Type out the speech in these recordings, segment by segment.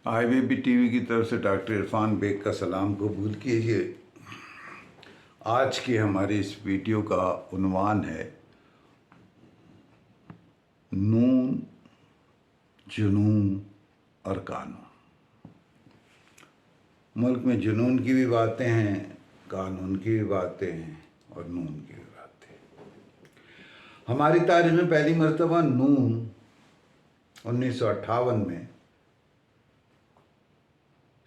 آئی وی B T V کی طرف سے ڈاکٹر عرفان بیگ کا سلام قبول کیجیے۔ آج کی ہماری اس ویڈیو کا عنوان ہے نون، جنون اور قانون۔ ملک میں جنون کی بھی باتیں ہیں، قانون کی بھی باتیں ہیں اور نون کی بھی باتیں ہیں۔ ہماری تاریخ میں پہلی مرتبہ نون 1958 میں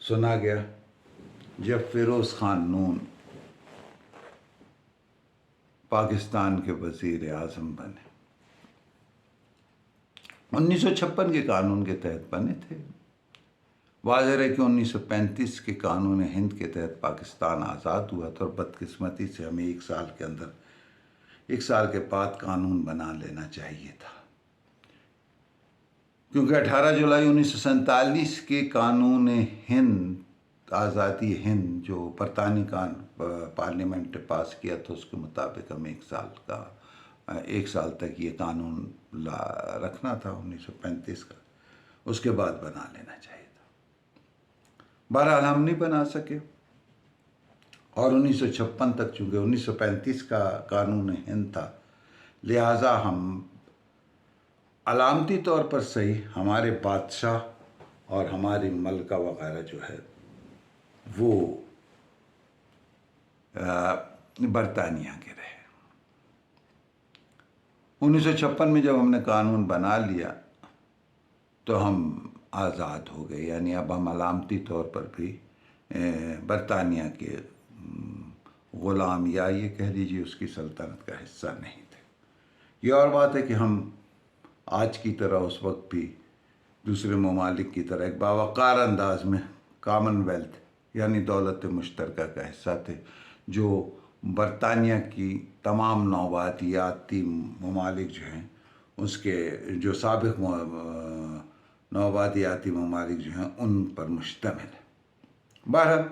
سنا گیا جب فیروز خان نون پاکستان کے وزیر اعظم بنے۔ 1956 کے قانون کے تحت بنے تھے۔ واضح ہے کہ 1935 کے قانون ہند کے تحت پاکستان آزاد ہوا تھا اور بدقسمتی سے ہمیں ایک سال کے بعد قانون بنا لینا چاہیے تھا، کیونکہ 18 جولائی 1947 کے قانون ہند آزادی ہند جو برطانوی پارلیمنٹ نے پاس کیا تھا، اس کے مطابق ہمیں ایک سال تک یہ قانون رکھنا تھا 1935 کا، اس کے بعد بنا لینا چاہیے تھا۔ بہرحال ہم نہیں بنا سکے اور 1956 تک، چونکہ 1935 کا قانون ہند تھا، لہٰذا ہم علامتی طور پر صحیح ہمارے بادشاہ اور ہماری ملکہ وغیرہ جو ہے وہ برطانیہ کے رہے۔ 1956 میں جب ہم نے قانون بنا لیا تو ہم آزاد ہو گئے، یعنی اب ہم علامتی طور پر بھی برطانیہ کے غلام، یا یہ کہہ لیجیے اس کی سلطنت کا حصہ نہیں تھے۔ یہ اور بات ہے کہ ہم آج کی طرح اس وقت بھی دوسرے ممالک کی طرح ایک باوقار انداز میں کامن ویلتھ یعنی دولت مشترکہ کا حصہ تھے، جو برطانیہ کی تمام نوآبادیاتی ممالک جو ہیں، اس کے جو سابق نوآبادیاتی ممالک جو ہیں ان پر مشتمل ہے۔ بہرحال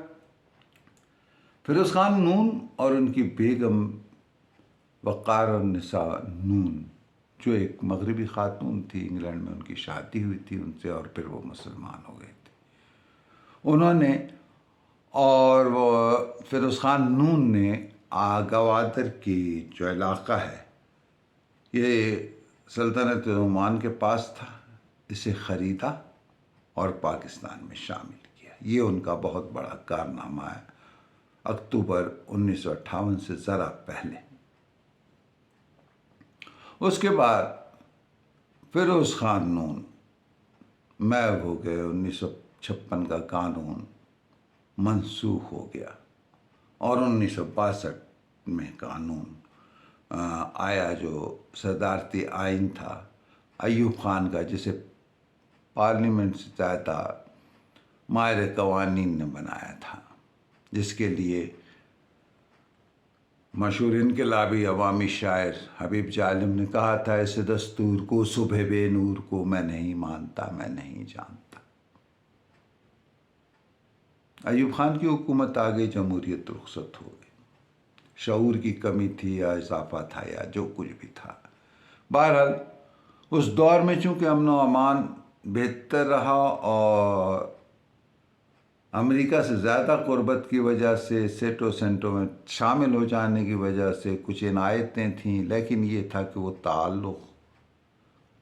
فیروز خان نون اور ان کی بیگم وقار النساء نون، جو ایک مغربی خاتون تھی، انگلینڈ میں ان کی شادی ہوئی تھی ان سے اور پھر وہ مسلمان ہو گئے تھے، انہوں نے اور وہ فیروز خان نون نے گوادر کی جو علاقہ ہے، یہ سلطنت عمان کے پاس تھا، اسے خریدا اور پاکستان میں شامل کیا۔ یہ ان کا بہت بڑا کارنامہ ہے، اکتوبر 1958 سے ذرا پہلے۔ اس کے بعد فیروز خان نون محو ہو گئے، 1956 کا قانون منسوخ ہو گیا اور 1962 میں قانون آیا جو صدارتی آئین تھا ایوب خان کا، جسے پارلیمنٹ سے زیادہ ماہر قوانین نے بنایا تھا، جس کے لیے مشہور انقلابی عوامی شاعر حبیب جالم نے کہا تھا، اس دستور کو صبح بے نور کو میں نہیں مانتا، میں نہیں جانتا۔ ایوب خان کی حکومت آ گئی، جمہوریت رخصت ہو گئی، شعور کی کمی تھی یا اضافہ تھا یا جو کچھ بھی تھا۔ بہرحال اس دور میں چونکہ امن و امان بہتر رہا اور امریکہ سے زیادہ قربت کی وجہ سے، سیٹو سینٹو میں شامل ہو جانے کی وجہ سے کچھ عنایتیں تھیں، لیکن یہ تھا کہ وہ تعلق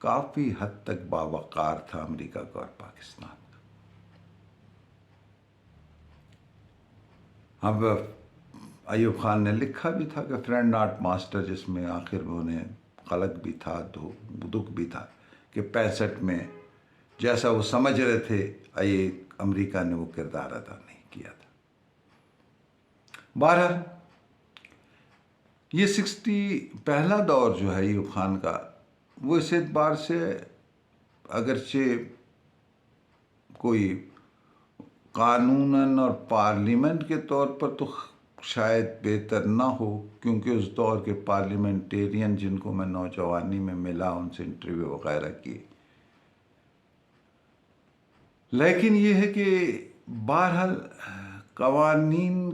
کافی حد تک باوقار تھا امریکہ کا اور پاکستان کا۔ اب ایوب خان نے لکھا بھی تھا کہ فرینڈ ناٹ ماسٹر، جس میں آخر میں انہیں قلق بھی تھا، دکھ بھی تھا کہ 65 میں جیسا وہ سمجھ رہے تھے امریکہ نے وہ کردار ادا نہیں کیا تھا۔ بہرحال یہ پہلا دور جو ہے ایوب خان کا، وہ اس اعتبار سے اگرچہ کوئی قانوناً اور پارلیمنٹ کے طور پر تو شاید بہتر نہ ہو، کیونکہ اس دور کے پارلیمنٹیرین جن کو میں نوجوانی میں ملا، ان سے انٹرویو وغیرہ کی، لیکن یہ ہے کہ بہرحال قوانین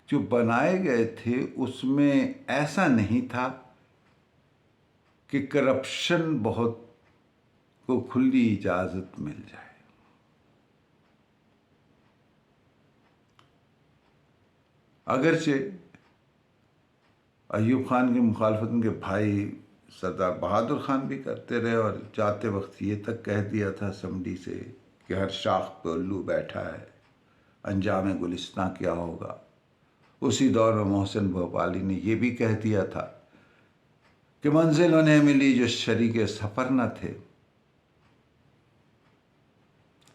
جو بنائے گئے تھے اس میں ایسا نہیں تھا کہ کرپشن بہت کو کھلی اجازت مل جائے۔ اگرچہ ایوب خان کی مخالفت ان کے بھائی سردار بہادر خان بھی کرتے رہے، اور جاتے وقت یہ تک کہہ دیا تھا اسمبلی سے کہ ہر شاخ پہ الو بیٹھا ہے، انجام گلستاں کیا ہوگا۔ اسی دور میں محسن بھوپالی نے یہ بھی کہہ دیا تھا کہ منزل انہیں ملی جو شریک سفر نہ تھے۔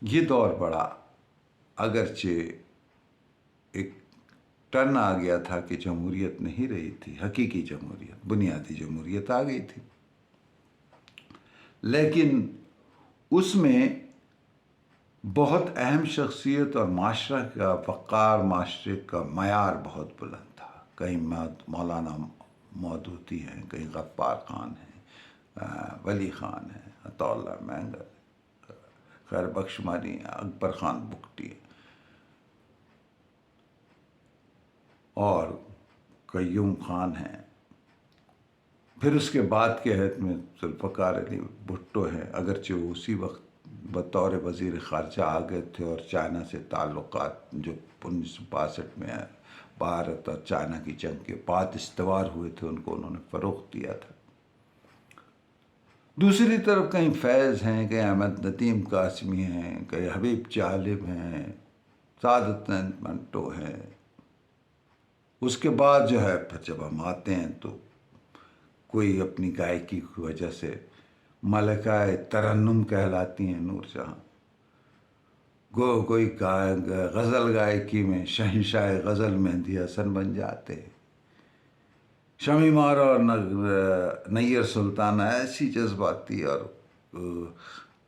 یہ دور بڑا، اگرچہ ایک ٹرن آ گیا تھا کہ جمہوریت نہیں رہی تھی، حقیقی جمہوریت، بنیادی جمہوریت آ گئی تھی، لیکن اس میں بہت اہم شخصیت اور معاشرہ کا وقار، معاشرے کا معیار بہت بلند تھا۔ کہیں مولانا مودودی ہیں، کہیں غفار خان ہیں، ولی خان ہیں، عطا اللہ مینگر، خیر بخش مانی، اکبر خان بگٹی، اور قیوم خان ہیں۔ پھر اس کے بعد کے عہد میں ذوالفقار علی بھٹو ہیں، اگرچہ وہ اسی وقت بطور وزیر خارجہ آ گئے تھے، اور چائنا سے تعلقات جو 1962 میں بھارت اور چائنا کی جنگ کے بعد استوار ہوئے تھے ان کو انہوں نے فروغ دیا تھا۔ دوسری طرف کہیں فیض ہیں، کہیں احمد ندیم قاسمی ہیں، کہیں حبیب چالب ہیں، سعادت منٹو ہیں۔ اس کے بعد جو ہے پھر جب ہم آتے ہیں تو کوئی اپنی گائیکی کی وجہ سے ملکہ ترنم کہلاتی ہیں نور جہاں، کوئی غزل گائیکی میں شہنشاہ غزل مہندی حسن بن جاتے، شمیم آرا اور نیر سلطانہ ایسی جذباتی اور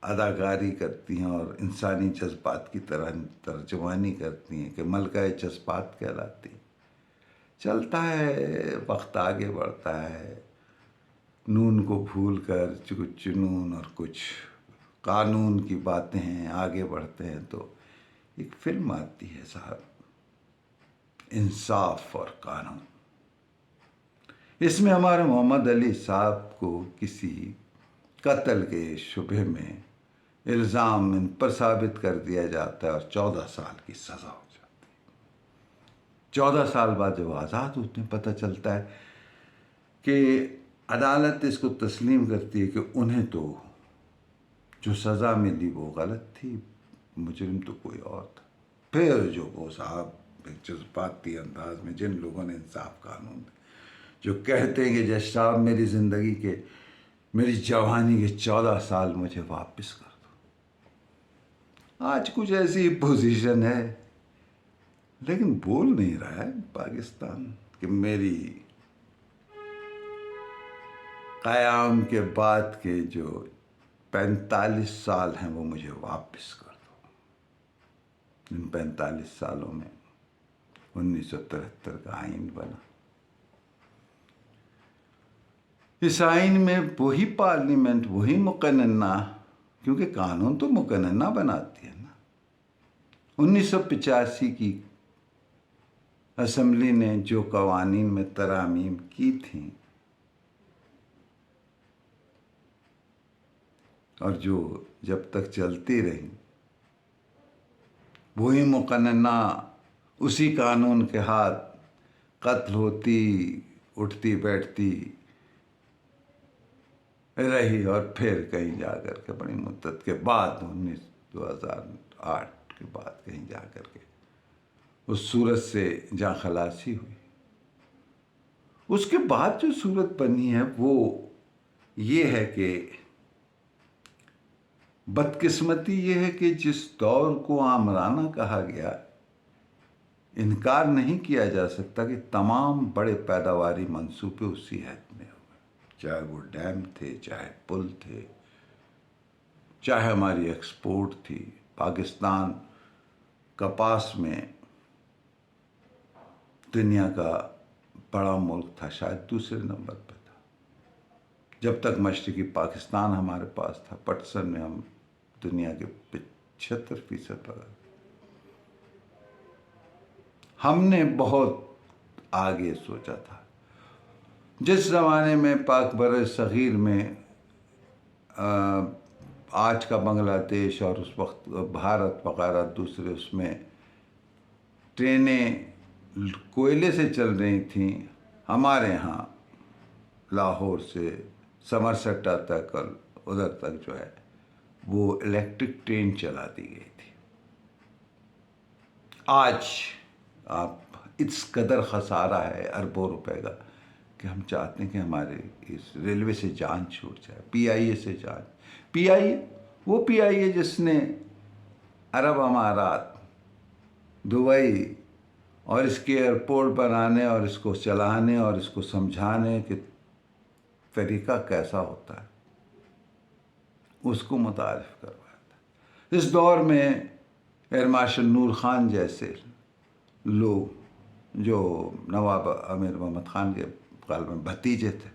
اداکاری کرتی ہیں اور انسانی جذبات کی طرح ترجمانی کرتی ہیں کہ ملکہ جذبات کہلاتی ہیں۔ چلتا ہے، وقت آگے بڑھتا ہے، نون کو بھول کر کچھ جنون اور کچھ قانون کی باتیں ہیں، آگے بڑھتے ہیں تو ایک فلم آتی ہے صاحب، انصاف اور قانون۔ اس میں ہمارے محمد علی صاحب کو کسی قتل کے شبہ میں الزام ان پر ثابت کر دیا جاتا ہے اور 14 سال کی سزا ہو جاتی ہے۔ 14 سال بعد جب آزاد ہوتے ہیں پتہ چلتا ہے کہ عدالت اس کو تسلیم کرتی ہے کہ انہیں تو جو سزا ملی وہ غلط تھی، مجرم تو کوئی اور تھا۔ پھر جو وہ صاحب جذباتی انداز میں جن لوگوں نے انصاف قانون دیا، جو کہتے ہیں کہ جج صاحب میری زندگی کے، میری جوانی کے 14 سال مجھے واپس کر دو۔ آج کچھ ایسی پوزیشن ہے لیکن بول نہیں رہا ہے پاکستان کہ میری قیام کے بعد کے جو 45 سال ہیں وہ مجھے واپس کر دو۔ ان 45 سالوں میں 1973 کا آئین بنا۔ اس آئین میں وہی پارلیمنٹ، وہی مقننہ، کیونکہ قانون تو مقننہ بناتی ہے نا۔ 1985 کی اسمبلی نے جو قوانین میں ترامیم کی تھیں اور جو جب تک چلتی رہی، وہی مقننہ اسی قانون کے ہاتھ قتل ہوتی، اٹھتی بیٹھتی رہی، اور پھر کہیں جا کر کے بڑی مدت کے بعد 2008 کے بعد کہیں جا کر کے اس صورت سے جاں خلاصی ہوئی۔ اس کے بعد جو صورت بنی ہے وہ یہ ہے کہ بدقسمتی یہ ہے کہ جس دور کو آمرانہ کہا گیا، انکار نہیں کیا جا سکتا کہ تمام بڑے پیداواری منصوبے اسی حد میں ہوئے، چاہے وہ ڈیم تھے، چاہے پل تھے، چاہے ہماری ایکسپورٹ تھی۔ پاکستان کپاس میں دنیا کا بڑا ملک تھا، شاید دوسرے نمبر پہ تھا جب تک مشرقی پاکستان ہمارے پاس تھا۔ پٹسن میں ہم دنیا کے 75% پر۔ ہم نے بہت آگے سوچا تھا۔ جس زمانے میں پاک بر صغیر میں آج کا بنگلہ دیش اور اس وقت بھارت وغیرہ دوسرے اس میں ٹرینیں کوئلے سے چل رہی تھیں ہمارے ہاں لاہور سے سمرسٹا تک اور ادھر تک جو ہے وہ الیکٹرک ٹرین چلا دی گئی تھی. آج آپ اس قدر خسارہ ہے اربوں روپے کا کہ ہم چاہتے ہیں کہ ہمارے اس ریلوے سے جان چھوٹ جائے. پی آئی اے سے جان, پی آئی اے وہ پی آئی اے جس نے عرب امارات, دبئی اور اس کے ایئرپورٹ بنانے اور اس کو چلانے اور اس کو سمجھانے کہ طریقہ کیسا ہوتا ہے اس کو متعارف کروایا تھا. اس دور میں ایئر مارشل نور خان جیسے لوگ جو نواب امیر محمد خان کے غالباً بھتیجے تھے,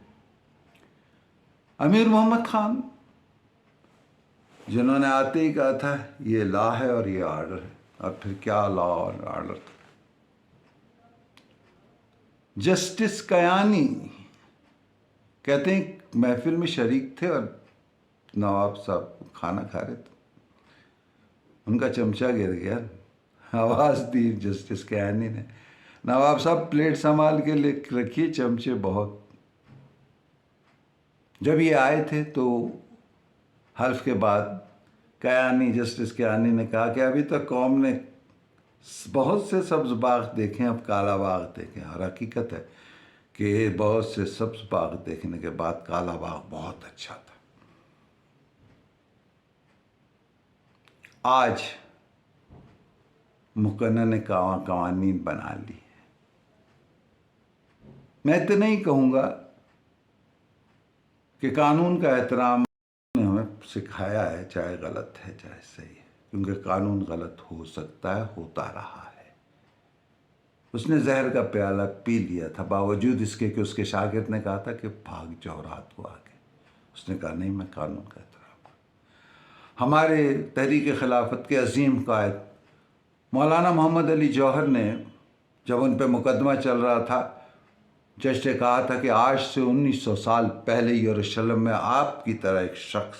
امیر محمد خان جنہوں نے آتے ہی کہا تھا یہ لا ہے اور یہ آرڈر ہے, اور پھر کیا لا اور آرڈر تھا. جسٹس کیانی کہتے ہیں محفل میں شریک تھے اور نواب صاحب کھانا کھا رہے تھے, ان کا چمچہ گر گیا, آواز دی جسٹس کیانی نے, نواب صاحب پلیٹ سنبھال کے لے رکھیے, چمچے بہت. جب یہ آئے تھے تو حلف کے بعد کیانی, جسٹس کیانی نے کہا کہ ابھی تک قوم نے بہت سے سبز باغ دیکھیں, اب کالا باغ دیکھیں. اور حقیقت ہے کہ بہت سے سبز باغ دیکھنے کے بعد کالا باغ بہت اچھا تھا. آج مقننہ نے قوانین بنا لی. میں تو نہیں کہوں گا کہ قانون کا احترام نے ہمیں سکھایا ہے, چاہے غلط ہے چاہے صحیح ہے, کیونکہ قانون غلط ہو سکتا ہے, ہوتا رہا ہے. اس نے زہر کا پیالہ پی لیا تھا باوجود اس کے کہ اس کے شاگرد نے کہا تھا کہ بھاگ جاؤ رات کو آگے. اس نے کہا نہیں, میں قانون کا احترام کروں. ہمارے تحریک خلافت کے عظیم قائد مولانا محمد علی جوہر نے جب ان پہ مقدمہ چل رہا تھا, جج نے کہا تھا کہ آج سے 1900 سال پہلے یروشلم میں آپ کی طرح ایک شخص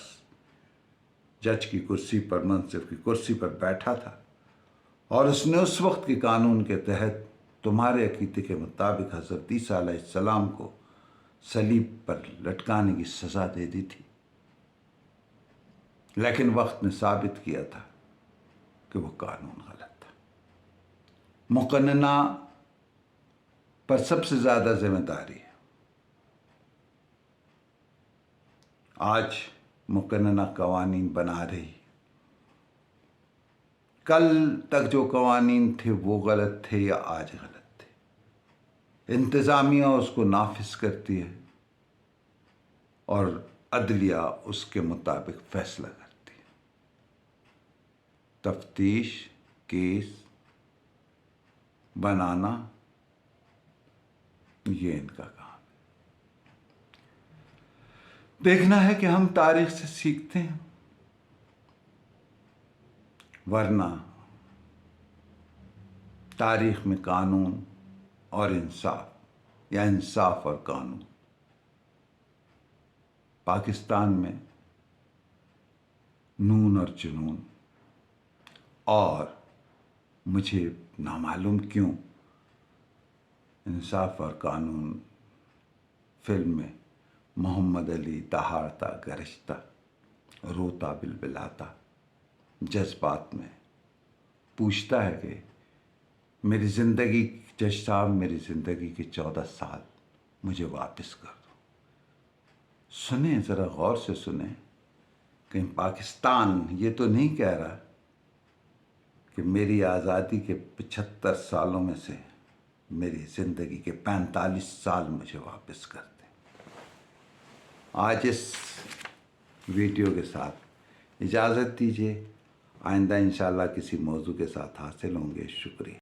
جج کی کرسی پر, منصب کی کرسی پر بیٹھا تھا, اور اس نے اس وقت کے قانون کے تحت تمہارے عقیدے کے مطابق حضرت عیسیٰ علیہ السلام کو صلیب پر لٹکانے کی سزا دے دی تھی. لیکن وقت نے ثابت کیا تھا کہ وہ قانون غلط تھا. مقننہ پر سب سے زیادہ ذمہ داری ہے. آج مقننہ قوانین بنا رہی, کل تک جو قوانین تھے وہ غلط تھے یا آج غلط تھے. انتظامیہ اس کو نافذ کرتی ہے اور عدلیہ اس کے مطابق فیصلہ کرتی ہے. تفتیش, کیس بنانا, یہ ان کا کام ہے. دیکھنا ہے کہ ہم تاریخ سے سیکھتے ہیں, ورنہ تاریخ میں قانون اور انصاف یا انصاف اور قانون, پاکستان میں نون اور جنون, اور مجھے نامعلوم کیوں انصاف اور قانون فلم میں محمد علی دہاڑتا گرجتا روتا بلبلاتا جذبات میں پوچھتا ہے کہ میری زندگی, جج صاحب میری زندگی کے 14 سال مجھے واپس کر دو. سنیں, ذرا غور سے سنیں, کہ پاکستان یہ تو نہیں کہہ رہا کہ میری آزادی کے 75 سالوں میں سے میری زندگی کے 45 سال مجھے واپس کر دیں. آج اس ویڈیو کے ساتھ اجازت دیجیے, آئندہ انشاءاللہ کسی موضوع کے ساتھ حاصل ہوں گے. شکریہ.